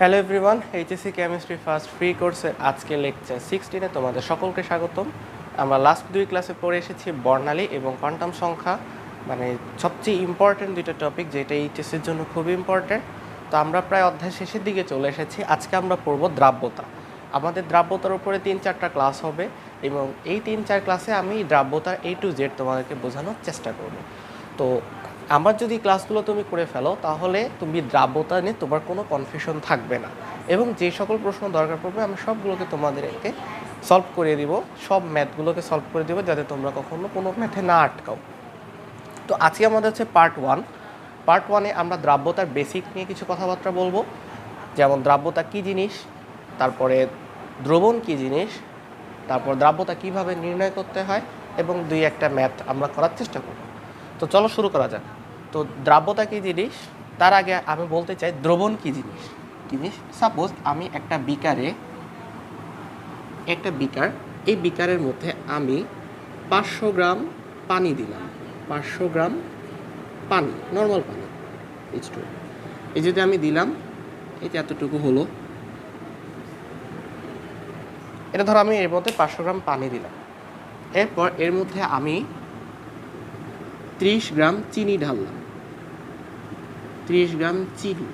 Hello everyone, HSC chemistry first free কোর্সের আজকে lecture 16-এ তোমাদের সকলকে স্বাগতম। আমরা লাস্ট দুই ক্লাসে পড়ে এসেছি বর্ণালী এবং কোয়ান্টাম সংখ্যা, মানে সবচেয়ে ইম্পর্ট্যান্ট দুইটা টপিক যেটা এইচএসসির জন্য খুবই ইম্পর্ট্যান্ট। তো আমরা প্রায় অধ্যায় শেষের দিকে চলে এসেছি। আজকে আমরা পড়ব দ্রাব্যতা। আমাদের দ্রাব্যতার উপরে 3-4টা ক্লাস হবে এবং এই 3-4 ক্লাসে আমি দ্রাব্যতার A to Z তোমাদেরকে বোঝানোর চেষ্টা করব। তো আমার যদি ক্লাসগুলো তুমি করে ফেলো তাহলে তুমি দ্রাব্যতা নিয়ে তোমার কোনো কনফিউশন থাকবে না, এবং যে সকল প্রশ্ন দরকার পড়বে আমি সবগুলোকে তোমাদেরকে সলভ করে দিব, সব ম্যাথগুলোকে সলভ করে দেবো যাতে তোমরা কখনো কোনো ম্যাথে না আটকাও। তো আজকে আমাদের হচ্ছে পার্ট ওয়ানে আমরা দ্রাব্যতার বেসিক নিয়ে কিছু কথাবার্তা বলবো, যেমন দ্রাব্যতা কী জিনিস, তারপরে দ্রবণ কী জিনিস, তারপর দ্রাব্যতা কিভাবে নির্ণয় করতে হয়, এবং দুই একটা ম্যাথ আমরা করার চেষ্টা করব। তো চলো শুরু করা যাক। তো দ্রাব্যতা কী জিনিস, তার আগে আমি বলতে চাই দ্রবণ কী জিনিস। সাপোজ আমি একটা বিকার, এই বিকারের মধ্যে আমি 500 গ্রাম পানি দিলাম, 500 গ্রাম পানি, নর্মাল পানি, এই যদি আমি দিলাম, এই যে এতটুকু হলো, এটা ধরো আমি এর মধ্যে 500 গ্রাম পানি দিলাম। এরপর এর মধ্যে আমি 30 গ্রাম চিনি ঢাললাম, 30 গ্রাম চিনি,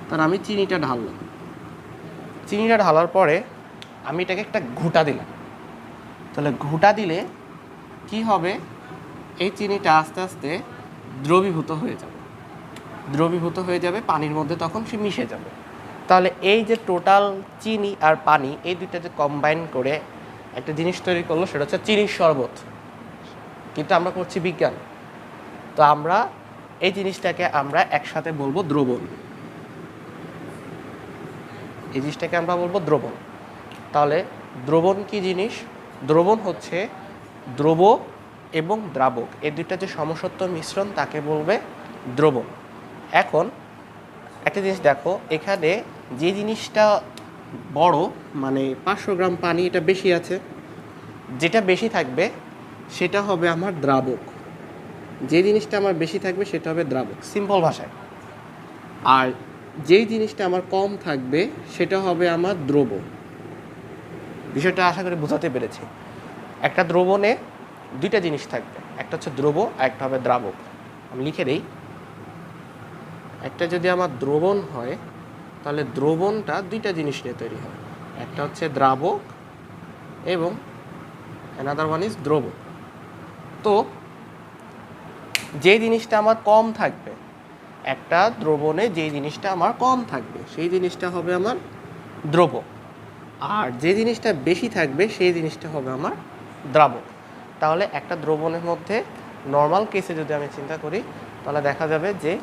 তার আমি চিনিটা ঢালার পরে আমি এটাকে একটা ঘুঁটা দিলাম। তাহলে ঘুঁটা দিলে কি হবে, এই চিনিটা আস্তে আস্তে দ্রবীভূত হয়ে যাবে পানির মধ্যে, তখন সে মিশে যাবে। তাহলে এই যে টোটাল চিনি আর পানি, এই দুইটা যে কম্বাইন করে একটা জিনিস তৈরি করলো, সেটা হচ্ছে চিনির শরবত। কিন্তু আমরা করছি বিজ্ঞান, তো আমরা এই জিনিসটাকে আমরা একসাথে বলবো দ্রবণ। এই জিনিসটাকে আমরা বলবো দ্রবণ। তাহলে দ্রবণ কি জিনিস? দ্রবণ হচ্ছে দ্রব এবং দ্রাবক, এই দুইটা যে সমসত্ব মিশ্রণ তাকে বলবে দ্রবণ। এখন একটা জিনিস দেখো, এখানে যে জিনিসটা বড়, মানে 500 গ্রাম পানি, এটা বেশি আছে, যেটা বেশি থাকবে সেটা হবে আমার দ্রাবক। যে জিনিসটা আমার বেশি থাকবে সেটা হবে দ্রাবক, সিম্পল ভাষায়। আর যেই জিনিসটা আমার কম থাকবে সেটা হবে আমার দ্রব। বিষয়টা আশা করি বোঝাতে পেরেছি। একটা দ্রবণে দুইটা জিনিস থাকবে, একটা হচ্ছে দ্রব আর একটা হবে দ্রাবক। আমি লিখে দেই, একটা যদি আমার দ্রবণ হয় তাহলে দ্রবণটা দুইটা জিনিস নিয়ে তৈরি হয়, একটা হচ্ছে দ্রাবক এবং অ্যানাদার ওয়ান ইজ দ্রব। তো যে জিনিসটা আমার কম থাকবে, একটা দ্রবণে যে জিনিসটা আমার কম থাকবে সেই জিনিসটা হবে আমার দ্রব, আর যে জিনিসটা বেশি থাকবে সেই জিনিসটা হবে আমার দ্রাবক। তাহলে একটা দ্রবণের মধ্যে নর্মাল কেসে যদি আমি চিন্তা করি তাহলে দেখা যাবে যে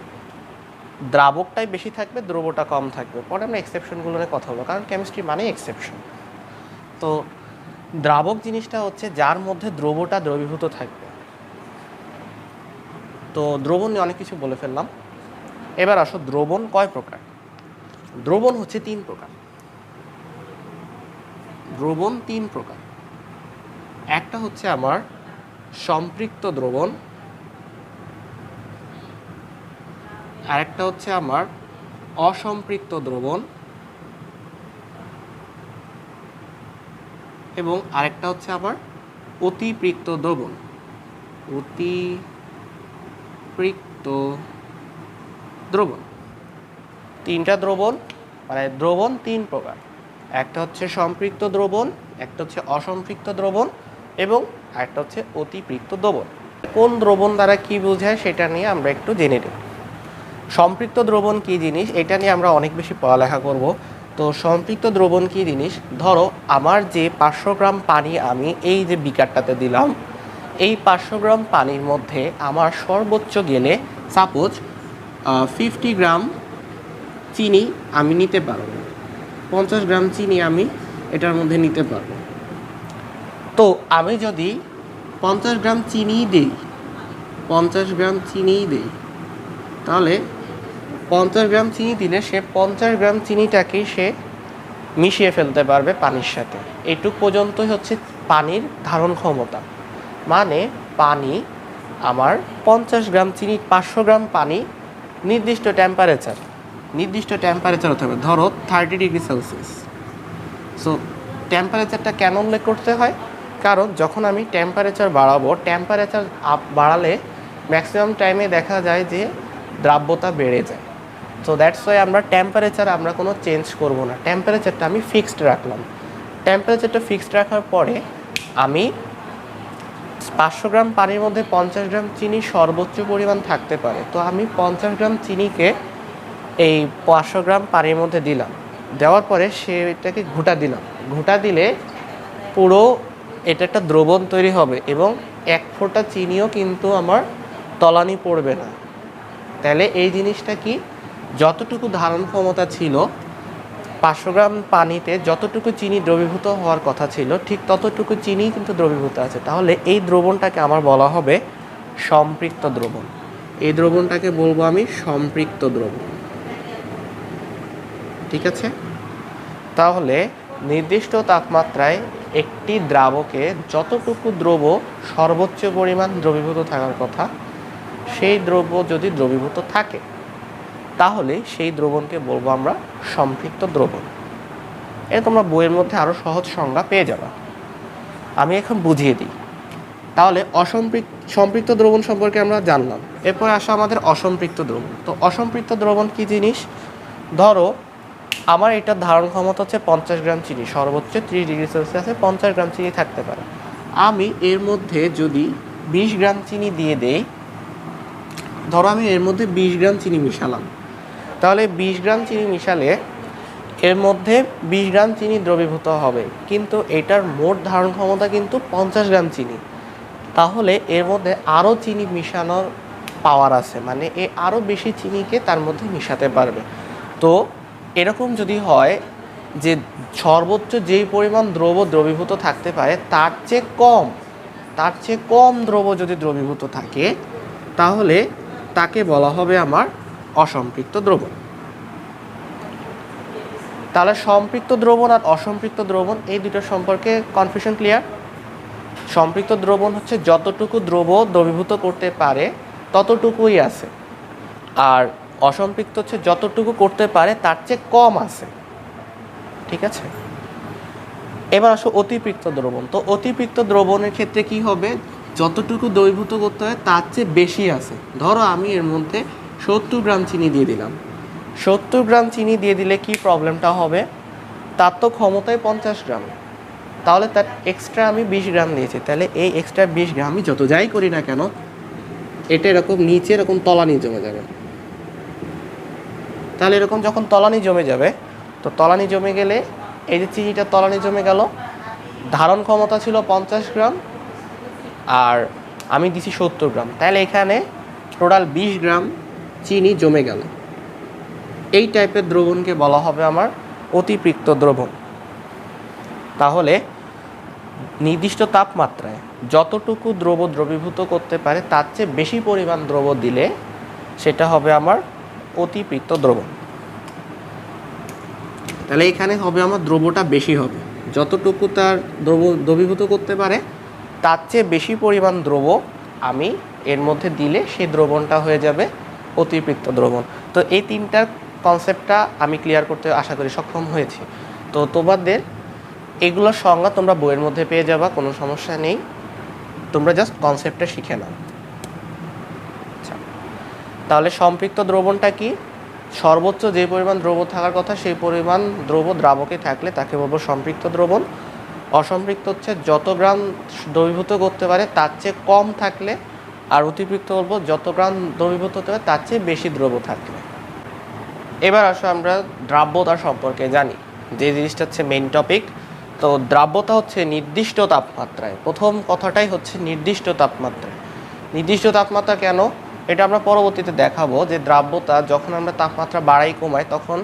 দ্রাবকটাই বেশি থাকবে, দ্রবটা কম থাকবে। পরে আমরা এক্সেপশনগুলো নিয়ে কথা বলবো, কারণ কেমিস্ট্রি মানেই এক্সেপশন। তো দ্রাবক জিনিসটা হচ্ছে যার মধ্যে দ্রবটা দ্রবীভূত থাকবে। তো দ্রবণ নিয়ে অনেক কিছু বলে ফেললাম, এবার আসো দ্রবণ কয় প্রকার। দ্রবণ হচ্ছে 3 প্রকার। দ্রবণ 3 প্রকার। একটা হচ্ছে আমার সম্পৃক্ত দ্রবণ, আরেকটা হচ্ছে আমার অসম্পৃক্ত দ্রবণ, এবং আরেকটা হচ্ছে আমার অতিপৃক্ত দ্রবণ। অতিপৃক্ত দ্রবণ। 3টা দ্রবণ, মানে দ্রবণ 3 প্রকার। একটা হচ্ছে সম্পৃক্ত দ্রবণ, একটা হচ্ছে অসম্পৃক্ত দ্রবণ, এবং আরেকটা হচ্ছে অতিপৃক্ত দ্রবণ। কোন দ্রবণ দ্বারা কি বোঝায় সেটা নিয়ে আমরা একটু জেনে নিই। সম্পৃক্ত দ্রবণ কী জিনিস এটা নিয়ে আমরা অনেক বেশি পড়ালেখা করব। তো সম্পৃক্ত দ্রবণ কী জিনিস, ধরো আমার যে 500 গ্রাম পানি আমি এই যে বিকারটাতে দিলাম, এই 500 গ্রাম পানির মধ্যে আমার সর্বোচ্চ গেলে সাপোজ 50 গ্রাম চিনি আমি নিতে পারবো, 50 গ্রাম চিনি আমি এটার মধ্যে নিতে পারবো। তো আমি যদি 50 গ্রাম চিনি দিই, তাহলে 50 গ্রাম চিনি দিলে সে 50 গ্রাম চিনিটাকেই সে মিশিয়ে ফেলতে পারবে পানির সাথে। এইটুক পর্যন্তই হচ্ছে পানির ধারণ ক্ষমতা। মানে পানি আমার 50 গ্রাম চিনি, 500 গ্রাম পানি নির্দিষ্ট টেম্পারেচার হতে হবে, ধরো 30°C। সো টেম্পারেচারটা কেন উল্লেখ করতে হয়? কারণ যখন আমি টেম্পারেচার বাড়াবো, টেম্পারেচার বাড়ালে ম্যাক্সিমাম টাইমে দেখা যায় যে দ্রাব্যতা বেড়ে যায়। সো দ্যাটস ওয়াই আমরা টেম্পারেচার আমরা কোনো চেঞ্জ করব না, টেম্পারেচারটা আমি ফিক্সড রাখলাম। টেম্পারেচারটা ফিক্সড রাখার পরে আমি 500 গ্রাম পানির মধ্যে 50 গ্রাম চিনি সর্বোচ্চ পরিমাণ থাকতে পারে, তো আমি 50 গ্রাম চিনিকে এই 500 গ্রাম পানির মধ্যে দিলাম, দেওয়ার পরে সেটাকে ঘুটা দিলে পুরো এটা একটা দ্রবণ তৈরি হবে এবং এক ফোঁটা চিনিও কিন্তু আমার তলানি পড়বে না। তাহলে এই জিনিসটা কি, যতটুকু ধারণ ক্ষমতা ছিল 500 গ্রাম পানিতে যতটুকু চিনি দ্রবীভূত হওয়ার কথা ছিল ঠিক ততটুকু চিনি কিন্তু দ্রবীভূত আছে। তাহলে এই দ্রবণটাকে আমার বলা হবে সম্পৃক্ত দ্রবণ। এই দ্রবণটাকে বলবো আমি সম্পৃক্ত দ্রবণ। ঠিক আছে? তাহলে নির্দিষ্ট তাপমাত্রায় একটি দ্রাবকে যতটুকু দ্রব্য সর্বোচ্চ পরিমাণ দ্রবীভূত থাকার কথা, সেই দ্রব্য যদি দ্রবীভূত থাকে তাহলে সেই দ্রবণকে বলবো আমরা সম্পৃক্ত দ্রবণ। এটা তোমরা বইয়ের মধ্যে আরও সহজ সংজ্ঞা পেয়ে যাবে, আমি এখন বুঝিয়ে দিই। তাহলে সম্পৃক্ত দ্রবণ সম্পর্কে আমরা জানলাম। এরপর আসা আমাদের অসম্পৃক্ত দ্রবণ। তো অসম্পৃক্ত দ্রবণ কি জিনিস? ধরো আমার এটার ধারণ ক্ষমতা হচ্ছে 50 গ্রাম চিনি, সর্বোচ্চ 30°C 50 গ্রাম চিনি থাকতে পারে। আমি এর মধ্যে যদি 20 গ্রাম চিনি দিয়ে দেই, ধরো আমি এর মধ্যে 20 গ্রাম চিনি মিশালাম, তাহলে 20 গ্রাম চিনি মিশালে এর মধ্যে 20 গ্রাম চিনি দ্রবীভূত হবে, কিন্তু এটার মোট ধারণ ক্ষমতা কিন্তু 50 গ্রাম চিনি। তাহলে এর মধ্যে আরও চিনি মিশানোর পাওয়ার আছে, মানে এ আরও বেশি চিনিকে তার মধ্যে মিশাতে পারবে। তো এরকম যদি হয় যে সর্বোচ্চ যেই পরিমাণ দ্রবীভূত থাকতে পারে তার চেয়ে কম দ্রব্য যদি দ্রবীভূত থাকে তাহলে তাকে বলা হবে আমার অসম্পৃক্ত দ্রবণ। তাহলে সম্পৃক্ত দ্রবণ আর অসম্পৃক্ত দ্রবণ এই দুটোর সম্পর্কে কনফিউশন ক্লিয়ার? সম্পৃক্ত দ্রবণ হচ্ছে যতটুকু দ্রব্য দ্রবীভূত করতে পারে ততটুকুই আছে, আর অসম্পৃক্ত হচ্ছে যতটুকু করতে পারে তার চেয়ে কম আছে। ঠিক আছে? এবার আসো অতিপৃক্ত দ্রবণ। তো অতিপৃক্ত দ্রবণের ক্ষেত্রে কি হবে, যতটুকু দ্রবীভূত করতে হয় তার চেয়ে বেশি আছে। ধরো আমি এর মধ্যে 70 গ্রাম চিনি দিয়ে দিলাম, 70 গ্রাম চিনি দিয়ে দিলে কি প্রবলেমটা হবে, তার তো ক্ষমতায় 50 গ্রাম, তাহলে তার এক্সট্রা আমি 20 গ্রাম দিয়েছি, তাহলে এই এক্সট্রা 20 গ্রাম আমি যত যাই করি না কেন এটা এরকম নিচে এরকম তলানি জমে যাবে। তাহলে এরকম যখন তলানি জমে যাবে, তো তলানি জমে গেলে এই যে চিনিটা তলানি জমে গেল, ধারণ ক্ষমতা ছিল 50 গ্রাম আর আমি দিছি 70 গ্রাম, তাহলে এখানে টোটাল 20 গ্রাম চিনি জমে গেল। এই টাইপের দ্রবণকে বলা হবে আমার অতিপৃক্ত দ্রবণ। তাহলে নির্দিষ্ট তাপমাত্রায় যতটুকু দ্রব্য দ্রবীভূত করতে পারে তার চেয়ে বেশি পরিমাণ দ্রব্য দিলে সেটা হবে আমার অতিপৃক্ত দ্রবণ। তাহলে এখানে হবে আমার দ্রব্যটা বেশি হবে, যতটুকু তার দ্রবীভূত করতে পারে তার চেয়ে বেশি পরিমাণ দ্রব্য আমি এর মধ্যে দিলে সেই দ্রবণটা হয়ে যাবে অতিপৃক্ত দ্রবণ। তো এই তিনটার কনসেপ্টটা আমি ক্লিয়ার করতে আশা করি সক্ষম হয়েছি। তো তোমাদের এগুলোর সংজ্ঞা তোমরা বইয়ের মধ্যে পেয়ে যাবা, কোনো সমস্যা নেই, তোমরা জাস্ট কনসেপ্টটা শিখে নাও। আচ্ছা, তাহলে সম্পৃক্ত দ্রবণটা কি? সর্বোচ্চ যে পরিমাণ দ্রব্য থাকার কথা সেই পরিমাণ দ্রব্য দ্রাবকে থাকলে তাকে বলবো সম্পৃক্ত দ্রবণ। অসম্পৃক্ত হচ্ছে যত গ্রাম দ্রবীভূত করতে পারে তার চেয়ে কম থাকলে, আর অতিপৃক্ত বলবো যত গ্রাম দ্রবীভূত হতে পারে তার চেয়ে বেশি দ্রব্য থাকলে। এবার আসো আমরা দ্রাব্যতা সম্পর্কে জানি, যে জিনিসটা হচ্ছে মেইন টপিক। তো দ্রাব্যতা হচ্ছে নির্দিষ্ট তাপমাত্রায়, প্রথম কথাটাই হচ্ছে নির্দিষ্ট তাপমাত্রায়। নির্দিষ্ট তাপমাত্রা কেন এটা আমরা পরবর্তীতে দেখাবো, যে দ্রাব্যতা যখন আমরা তাপমাত্রা বাড়াই কমাই তখন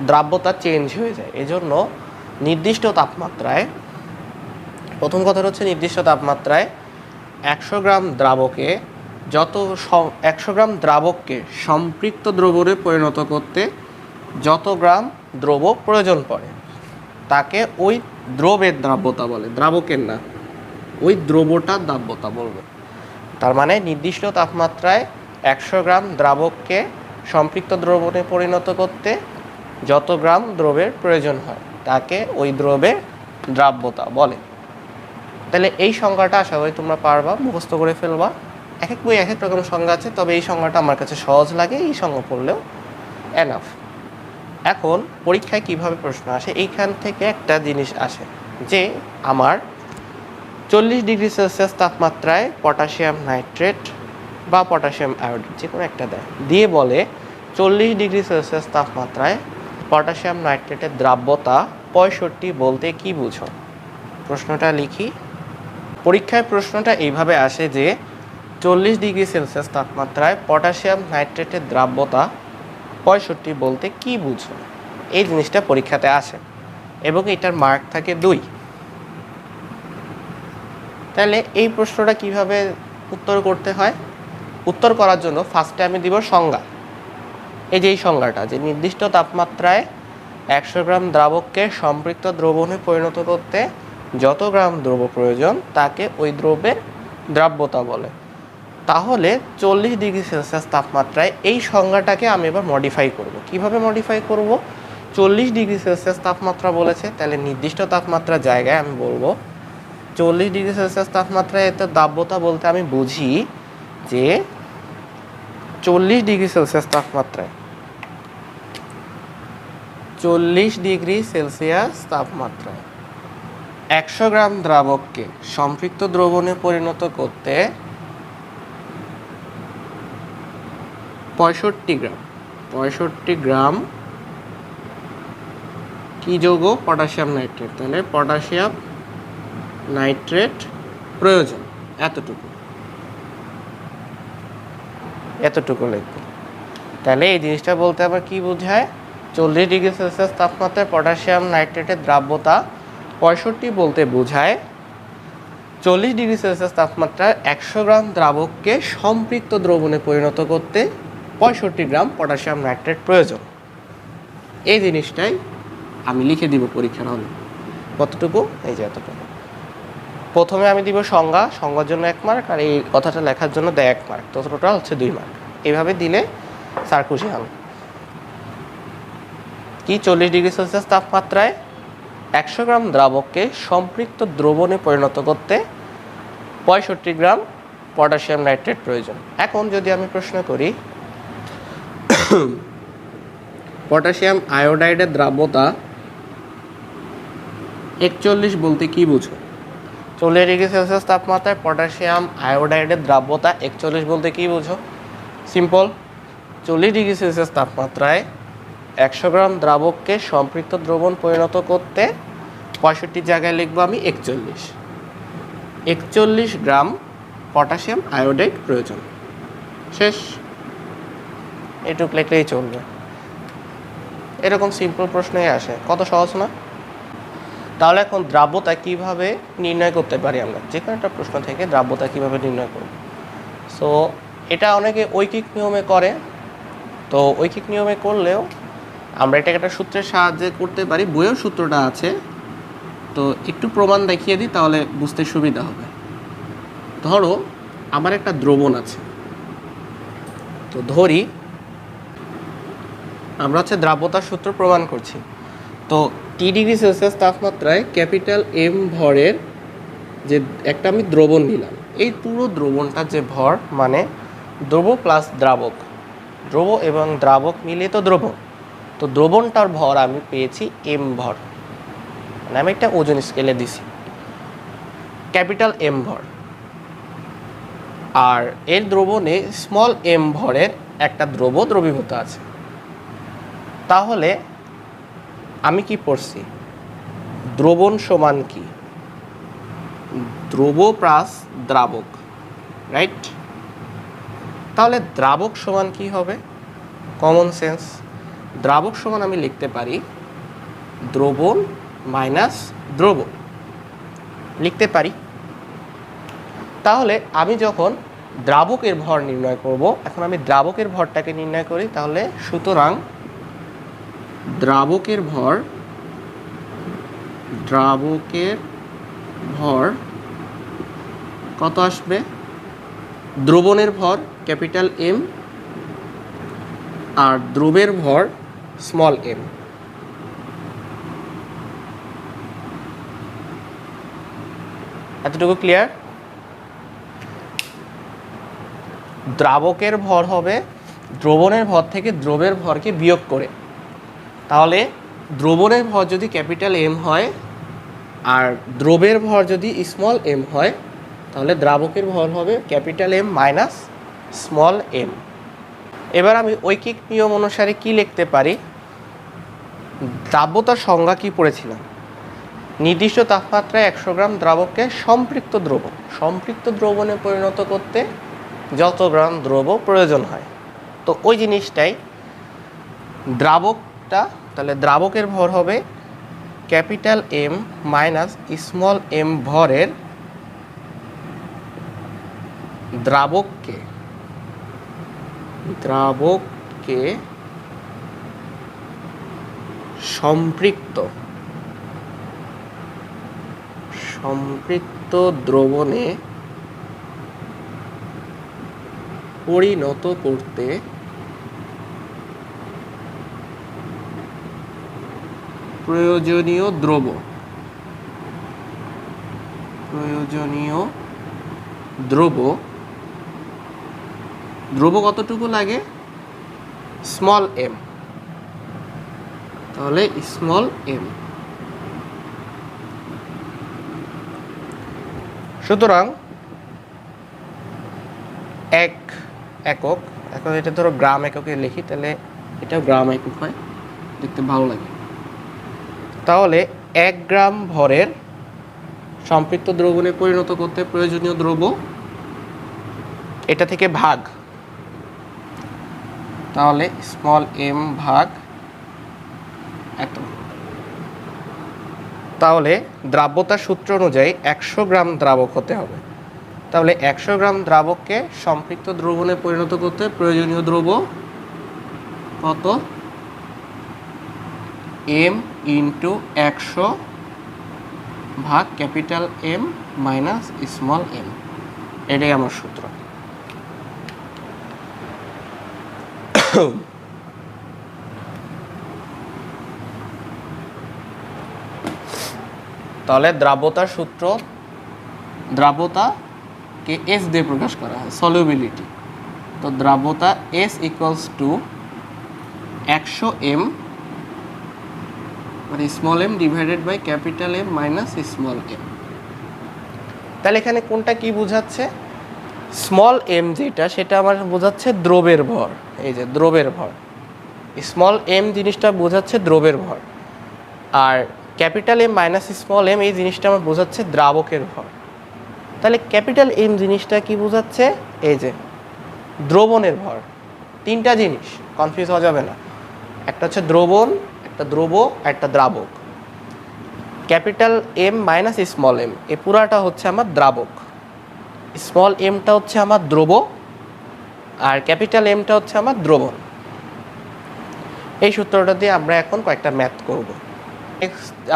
দ্রাব্যতা চেঞ্জ হয়ে যায়। এজন্য নির্দিষ্ট তাপমাত্রায়, প্রথম কথা হচ্ছে নির্দিষ্ট তাপমাত্রায় 100 গ্রাম দ্রাবকে 100 গ্রাম দ্রাবককে সম্পৃক্ত দ্রবণে পরিণত করতে যত গ্রাম দ্রব্য প্রয়োজন পড়ে তাকে ওই দ্রবের দ্রাব্যতা বলে, দ্রাবকের না, ওই দ্রব্যটার দ্রাব্যতা বলবে। তার মানে নির্দিষ্ট তাপমাত্রায় 100 গ্রাম দ্রাবককে সম্পৃক্ত দ্রবণে পরিণত করতে যত গ্রাম দ্রবের প্রয়োজন হয় তাকে ওই দ্রবের দ্রাব্যতা বলে। তাহলে এই সংজ্ঞাটা আশা করি তোমরা পারবা, মুখস্থ করে ফেলবা। এক এক বই এক এক রকম সংজ্ঞা আছে, তবে এই সংজ্ঞাটা আমার কাছে সহজ লাগে, এই সংজ্ঞা পড়লেও এনাফ। এখন পরীক্ষায় কিভাবে প্রশ্ন আসে, এইখান থেকে একটা জিনিস আসে যে আমার 40 ডিগ্রি সেলসিয়াস তাপমাত্রায় পটাশিয়াম নাইট্রেট বা পটাশিয়াম আয়োডাইড যে কোনো একটা দেয়, দিয়ে বলে 40 ডিগ্রি সেলসিয়াস তাপমাত্রায় পটাশিয়াম নাইট্রেটের দ্রাব্যতা 65 বলতে কি বুঝো? প্রশ্নটা লিখি। পরীক্ষায় প্রশ্নটা এইভাবে আসে যে 40 ডিগ্রি সেলসিয়াস তাপমাত্রায় পটাশিয়াম নাইট্রেটের দ্রাব্যতা 65 বলতে কি বুঝো? এই জিনিসটা পরীক্ষাতে আসে এবং এটার মার্ক থাকে 2। তাহলে এই প্রশ্নটা কিভাবে উত্তর করতে হয়? উত্তর করার জন্য ফার্স্টে আমি দিব সংজ্ঞা। এই যে এই সংজ্ঞাটা, যে নির্দিষ্ট তাপমাত্রায় 100 গ্রাম দ্রাবককে সম্পৃক্ত দ্রবণে পরিণত করতে যত গ্রাম দ্রব্য প্রয়োজন তাকে ওই দ্রব্যের দ্রাব্যতা বলে। তাহলে 40 ডিগ্রি সেলসিয়াস তাপমাত্রায় এই সংজ্ঞাটাকে আমি এবার মডিফাই করব। কিভাবে মডিফাই করব? 40 ডিগ্রি সেলসিয়াস তাপমাত্রা বলেছে, তাহলে নির্দিষ্ট তাপমাত্রা জায়গায় আমি বলবো 40 ডিগ্রি সেলসিয়াস তাপমাত্রায় এত দ্রাব্যতা বলতে আমি বুঝি যে 40 ডিগ্রি সেলসিয়াস তাপমাত্রায় 40 ডিগ্রি সেলসিয়াস তাপমাত্রায় 100 গ্রাম দ্রাবককে সম্পৃক্ত দ্রবণে পরিণত করতে 65 গ্রাম কি যৌগ? Potassium nitrate. তাহলে পটাশিয়াম নাইট্রেট প্রয়োজন এতটুকু লিখব। তাহলে এই জিনিসটা বলতে আবার কি বোঝায়? 40 ডিগ্রি সেলসিয়াস তাপমাত্রায় পটাশিয়াম নাইট্রেটের দ্রাব্যতা 65 বলতে বোঝায় 40 ডিগ্রি সেলসিয়াস তাপমাত্রায় 100 গ্রাম দ্রাবককে সম্পৃক্ত দ্রবণে পরিণত করতে 65 গ্রাম পটাশিয়াম নাইট্রেট প্রয়োজন। এই জিনিসটাই আমি লিখে দিব পরীক্ষার হলে। কতটুকু? এই যে এতটুকু। প্রথমে আমি দিব সংজ্ঞার জন্য 1 মার্ক, আর এই কথাটা লেখার জন্য দেয় 1 মার্ক, তো টোটাল হচ্ছে 2 মার্ক। এইভাবে দিলে স্যার খুশি হন। কি 40 ডিগ্রি সেলসিয়াস তাপমাত্রায় 100 গ্রাম দ্রাবককে সম্পৃক্ত দ্রবণে পরিণত করতে 65 গ্রাম পটাশিয়াম নাইট্রেট প্রয়োজন। এখন যদি আমি প্রশ্ন করি পটাশিয়াম আয়োডাইডের দ্রাব্যতা 41 বলতে কি বুঝো? 40 ডিগ্রি সেলসিয়াস তাপমাত্রায় পটাশিয়াম আয়োডাইডের দ্রাব্যতা 41 বলতে কি বুঝো? সিম্পল, 40 ডিগ্রি সেলসিয়াস তাপমাত্রায় 100 গ্রাম দ্রাবককে সম্পৃক্ত দ্রবণ পরিণত করতে 65 জায়গায় লিখবো আমি 41 গ্রাম পটাশিয়াম আয়োডাইড প্রয়োজন। শেষ, এটুক লিখলেই চলবে। এরকম সিম্পল প্রশ্নই আসে, কত সহজ না? তাহলে এখন দ্রাব্যতা কিভাবে নির্ণয় করতে পারি আমরা? যে কোনো একটা প্রশ্ন থেকে দ্রাব্যতা কিভাবে নির্ণয় করব? সো এটা অনেকে ঐকিক নিয়মে করে, তো ঐকিক নিয়মে করলেও আমরা এটাকে একটা সূত্রের সাহায্যে করতে পারি। বইয়েও সূত্রটা আছে, তো একটু প্রমাণ দেখিয়ে দিই তাহলে বুঝতে সুবিধা হবে। ধরো আমার একটা দ্রবণ আছে, তো ধরি আমরা হচ্ছে দ্রাব্যতার সূত্র প্রমাণ করছি। তো টি ডিগ্রি সেলসিয়াস তাপমাত্রায় ক্যাপিটাল এম ভরের যে একটা আমি দ্রবণ নিলাম, এই পুরো দ্রবণটার যে ভর, মানে দ্রব প্লাস দ্রাবক, দ্রব এবং দ্রাবক মিলিয়ে তো দ্রবণ, তো দ্রবণটার ভর আমি পেয়েছি এম ভর, মানে আমি একটা ওজন স্কেলে দিছি ক্যাপিটাল এম ভর, আর এর দ্রবণে স্মল এম ভরের একটা দ্রবীভূত আছে। তাহলে আমি কি পড়ছি? দ্রবণ সমান কি? দ্রব প্লাস দ্রাবক, রাইট? তাহলে দ্রাবক সমান কি হবে? কমন সেন্স, দ্রাবক সমান আমি লিখতে পারি দ্রবণ মাইনাস দ্রবণ, লিখতে পারি। তাহলে আমি যখন দ্রাবকের ভর নির্ণয় করব, এখন আমি দ্রাবকের ভরটাকে নির্ণয় করি, তাহলে সুতরাং দ্রাবকের ভর কত আসবে? দ্রবণের ভর ক্যাপিটাল এম আর দ্রবের ভর স্মল এম। এতটুকু ক্লিয়ার? দ্রাবকের ভর হবে দ্রবণের ভর থেকে দ্রবের ভরকে বিয়োগ করে। তাহলে দ্রবণের ভর যদি ক্যাপিটাল এম হয় আর দ্রবের ভর যদি স্মল এম হয়, তাহলে দ্রাবকের ভর হবে capital M minus small M. এবার আমি ঐকিক নিয়ম অনুসারে কি লিখতে পারি? দ্রাব্যতার সংজ্ঞা কি পড়েছিলাম? নির্দিষ্ট তাপমাত্রায় 100 গ্রাম দ্রাবককে সম্পৃক্ত দ্রবণ, সম্পৃক্ত দ্রবণে পরিণত করতে যত গ্রাম দ্রব প্রয়োজন হয়। তো ওই জিনিসটাই দ্রাবকটা, তাহলে দ্রাবকের ভর হবে capital M minus small M ভরের দ্রাবককে সম্পৃক্ত দ্রবণে পরিণত করতে প্রয়োজনীয় দ্রব কতটুকু লাগে? Small M. তাহলে স্মল এম। সুতরাং একক, এখন এটা ধরো গ্রাম এককে লিখি, তাহলে এটাও গ্রাম একক হয়, দেখতে ভালো লাগে। তাহলে 1 গ্রাম ভরের সম্পৃক্ত দ্রবণে পরিণত করতে প্রয়োজনীয় দ্রব্য, এটা থেকে ভাগ, তাহলে স্মল এম ভাগ এত। তাহলে দ্রাব্যতার সূত্র অনুযায়ী 100 গ্রাম দ্রাবক হতে হবে। তাহলে 100 গ্রাম দ্রাবককে সম্পৃক্ত দ্রবণে পরিণত করতে প্রয়োজনীয় দ্রব্য কত? এম ইন্টু 100 ভাগ capital M minus small M. এটাই আমার সূত্র। তাহলে দ্রাব্যতার সূত্র, দ্রাব্যতাকে এস দিয়ে প্রকাশ করা হয়, সলিউবিলিটি। তো দ্রাব্যতা এস ইকুয়ালস টু 100 এম মানে small M divided by capital M minus small M. তাহলে এখানে কোনটা কি বোঝাচ্ছে? স্মল এম যেটা, সেটা আমার বোঝাচ্ছে দ্রবের ভর। এই যে দ্রবের ভর, স্মল এম জিনিসটা বোঝাচ্ছে দ্রবের ভর, আর capital M minus small M এই জিনিসটা আমার বোঝাচ্ছে দ্রাবকের ভর। তাহলে ক্যাপিটাল এম জিনিসটা কি বোঝাচ্ছে? এই যে দ্রবণের ভর। তিনটা জিনিস, কনফিউজ হওয়া যাবে না। একটা হচ্ছে দ্রবণ, একটা দ্রব, একটা দ্রাবক। Capital M minus small M এ পুরাটা হচ্ছে আমার দ্রাবক, স্মল এমটা হচ্ছে আমার দ্রব, আর ক্যাপিটাল এমটা হচ্ছে আমার দ্রবণ। এই সূত্রটা দিয়ে আমরা এখন কয়েকটা ম্যাথ করব।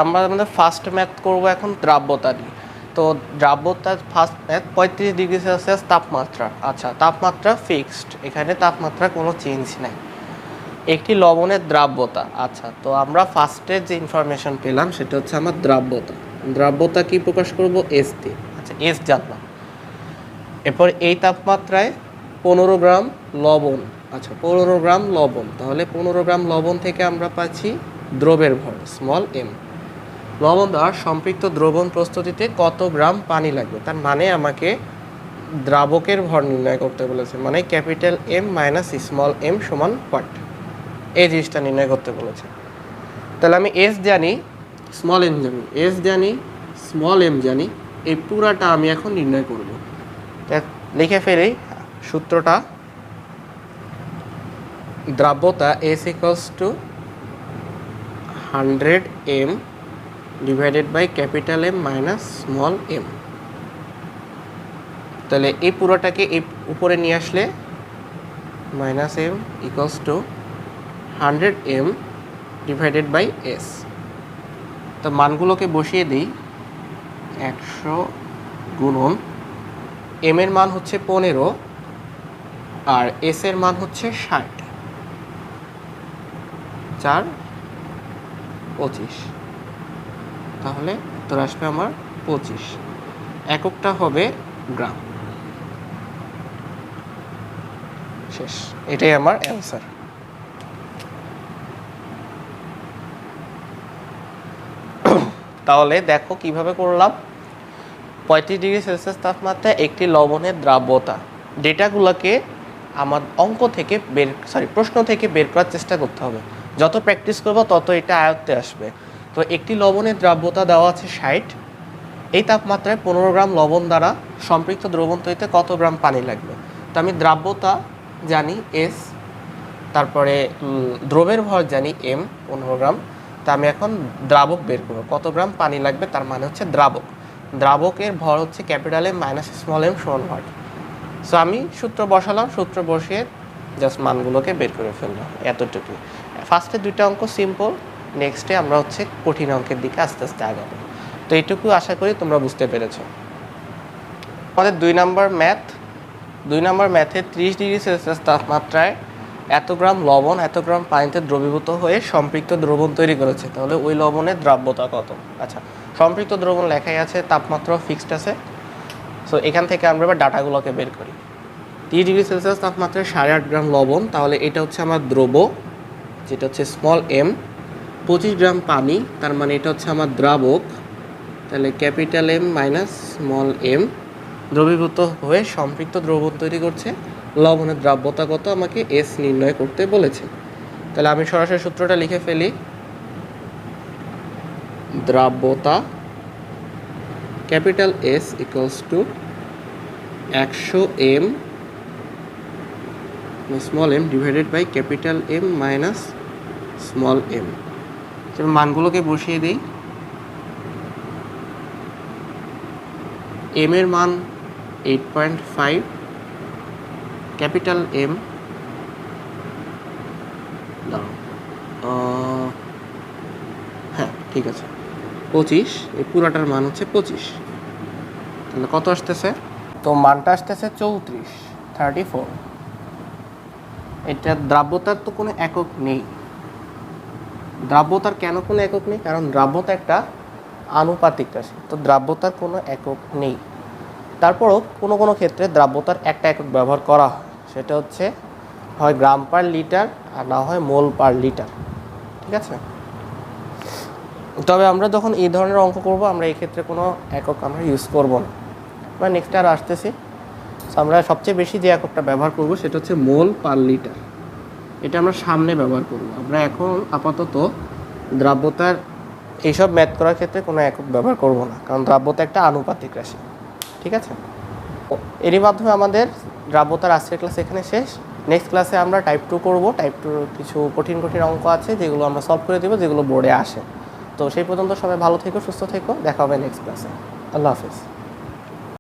আমরা আমাদের ফার্স্ট ম্যাথ করব এখন দ্রাব্যতা দিয়ে। তো দ্রাব্যতার ফার্স্ট ম্যাথ 35 ডিগ্রি সেলসিয়াস তাপমাত্রা। আচ্ছা, তাপমাত্রা ফিক্সড, এখানে তাপমাত্রা কোনো চেঞ্জ নাই। একটি লবণের দ্রাব্যতা। আচ্ছা, তো আমরা ফার্স্টে যে ইনফরমেশন পেলাম সেটা হচ্ছে আমার দ্রাব্যতা। দ্রাব্যতা কি প্রকাশ করব? এস দিয়ে। আচ্ছা, এস জানলাম। এরপর এই তাপমাত্রায় 15 গ্রাম লবণ। আচ্ছা, 15 গ্রাম লবণ, তাহলে 15 গ্রাম লবণ থেকে আমরা পাচ্ছি দ্রবের ভর স্মল এম। লবণ দ্বারা সম্পৃক্ত দ্রবণ প্রস্তুতিতে কত গ্রাম পানি লাগবে, তার মানে আমাকে দ্রাবকের ভর নির্ণয় করতে বলেছে, মানে capital M minus small M সমান হোয়াট, এই জিনিসটা নির্ণয় করতে বলেছে। তাহলে আমি এস জানি, স্মল এম জানি, এস জানি, স্মল এম জানি, এই পুরাটা আমি এখন নির্ণয় করব। লিখে ফেলি সূত্রটা। দ্রাব্যতা S equals to 100 M divided by capital M minus small M. তাহলে এই পুরোটাকে এই উপরে নিয়ে আসলে minus M equals to 100 M divided by S. তো মানগুলোকে বসিয়ে দিই। 100 গুণন এম এর মান হচ্ছে 15 আর এস এর মান হচ্ছে 60। 4 25, তাহলে উত্তর আসবে আমার 25। এককটা হবে গ্রাম। শেষ, এটাই আমার অ্যান্সার। তাহলে দেখো কিভাবে করলাম। 35 ডিগ্রি সেলসিয়াস তাপমাত্রায় একটি লবণের দ্রাব্যতা, ডেটাগুলোকে আমার অঙ্ক থেকে প্রশ্ন থেকে বের করার চেষ্টা করতে হবে। যত প্র্যাকটিস করবো তত এটা আয়ত্তে আসবে। তো একটি লবণের দ্রাব্যতা দেওয়া আছে 60। এই তাপমাত্রায় 15 গ্রাম লবণ দ্বারা সম্পৃক্ত দ্রবণ তৈরিতে কত গ্রাম পানি লাগবে। তো আমি দ্রাব্যতা জানি এস, তারপরে দ্রবের ভর জানি এম 15 গ্রাম। তা আমি এখন দ্রাবক বের করবো, কত গ্রাম পানি লাগবে, তার মানে হচ্ছে দ্রাবক। দ্রাবকের ভর হচ্ছে capital M minus small M সমান ভর। সো আমি সূত্র বসালাম, সূত্র বসিয়ে জাস্ট মানগুলোকে বের করে ফেললাম, এতটুকু। ফার্স্টে দুইটা অঙ্ক সিম্পল, নেক্সটে আমরা হচ্ছে কঠিন অঙ্কের দিকে আস্তে আস্তে আগাবো। তো এইটুকু আশা করি তোমরা বুঝতে পেরেছ। আমাদের 2 নম্বর ম্যাথে 30 ডিগ্রি সেলসিয়াস তাপমাত্রায় এত গ্রাম লবণ এত গ্রাম পানিতে দ্রবীভূত হয়ে সম্পৃক্ত দ্রবণ তৈরি করেছে, তাহলে ওই লবণের দ্রাব্যতা কত। আচ্ছা, সম্পৃক্ত দ্রবণ লেখাই আছে, তাপমাত্রা ফিক্সড আছে। সো এখান থেকে আমরা এবার ডাটাগুলোকে বের করি। 30 ডিগ্রি সেলসিয়াস তাপমাত্রায় 8.5 গ্রাম লবণ, তাহলে এটা হচ্ছে আমার দ্রব, যেটা হচ্ছে স্মল এম। 25 গ্রাম পানি, তার মানে এটা হচ্ছে আমার দ্রাবক, তাহলে capital M minus small M. দ্রবীভূত হয়ে সম্পৃক্ত দ্রবণ তৈরি করছে, লবণের দ্রাব্যতা কত আমাকে এস নির্ণয় করতে বলেছে। তাহলে আমি সরাসরি সূত্রটা লিখে ফেলি। দ্রাব্যতা capital S equals to 100 M small M divided by capital M minus small M. মানগুলোকে বসিয়ে দিই। এম এর মান 8.5, ক্যাপিটাল এম হ্যাঁ ঠিক আছে 25, এই পুরাটার মান হচ্ছে 25। তাহলে কত আসতেছে, তো মানটা আসতেছে 34। এটা দ্রাব্যতার তো কোনো একক নেই। দ্রাব্যতার কেন কোনো একক নেই, কারণ দ্রাব্যতা একটা আনুপাতিক রাশি, তো দ্রাব্যতার কোনো একক নেই। তারপরও কোনো কোনো ক্ষেত্রে দ্রাব্যতার একটা একক ব্যবহার করা হয়, সেটা হচ্ছে হয় গ্রাম পার লিটার আর না হয় মোল পার লিটার। ঠিক আছে, তবে আমরা যখন এই ধরনের অঙ্ক করব আমরা এই ক্ষেত্রে কোনো একক আমরা ইউজ করব না। আমরা নেক্সট আর আসতেছি। আমরা সবচেয়ে বেশি যে এককটা ব্যবহার করব সেটা হচ্ছে মোল পার লিটার। এটা আমরা সামনে ব্যবহার করব। আমরা এখন আপাতত দ্রাব্যতার এইসব ম্যাথ করার ক্ষেত্রে কোনো একক ব্যবহার করব না, কারণ দ্রাব্যতা একটা আনুপাতিক রাশি। ঠিক আছে, এরই মাধ্যমে আমাদের দ্রাব্যতার আজকের ক্লাস এখানে শেষ। নেক্সট ক্লাসে আমরা টাইপ 2 করব। টাইপ 2 কিছু কঠিন অঙ্ক আছে যেগুলো আমরা সলভ করে দেবো, যেগুলো বোর্ডে আসে। তো সেই পর্যন্ত সবাই ভালো থেকো, সুস্থ থেকো, দেখা হবে নেক্সট ক্লাসে। আল্লাহ হাফেজ।